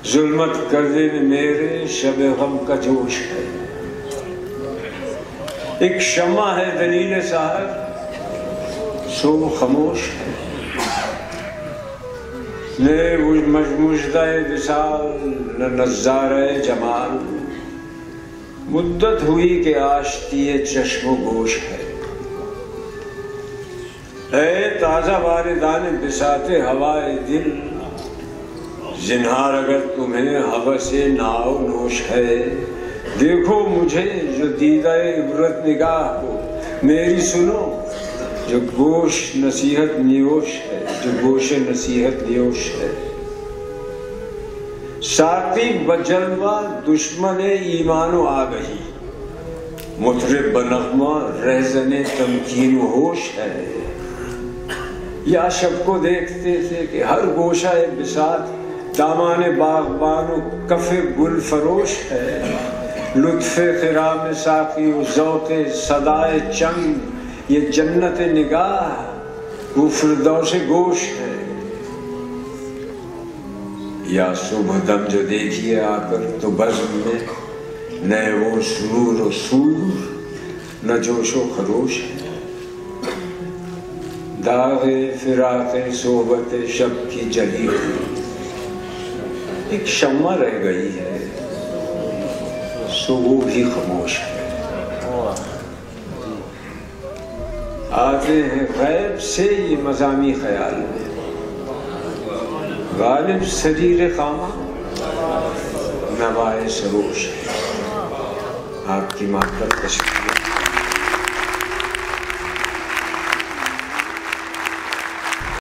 जुल्मत गर्दे में मेरे शबे गम का जोश है। एक शम्मा है दलील साहब सो खामोश है। ने मुजदाए विसाल न नज़ारे जमाल, मुद्दत हुई के आश्तिये चश्मो गोश है। ऐ ताज़ा वारिदाने बिसाते हवाए दिल, जिन्हार अगर तुम्हें हवसे नाव नोश है। देखो मुझे जो दीदाए इबरत निगाह को मेरी सुनो, जो गोश नसीहत नियोश है, जो गोश नसीहत नियोश है। साकी बजलवा दुश्मन ईमानो आ गई, मुतरिब बनगमा रहजने तमकीन होश है। या शब को देखते थे कि हर गोशा बिसात दामाने बागबानो कफे गुल फरोश है। लुत्फ़े ख़िराम साक़ी व ज़ौक़े सदाए चंग, ये जन्नत निगाह वो फिरदौस गोश है। या सुबह दम जो देखिए आकर तो बज़्म में, न वो सुरूर व सूर न जोशो खरोश है। दाग़े फिराक़े सोहबत शब की जली हुई, एक शम्मा रह गई है सो वो भी खामोश है। आते हैं गैब से ये मज़ामी ख्याल में, गालिब सरीर खामा नवाए सरोश है। आपकी मातहत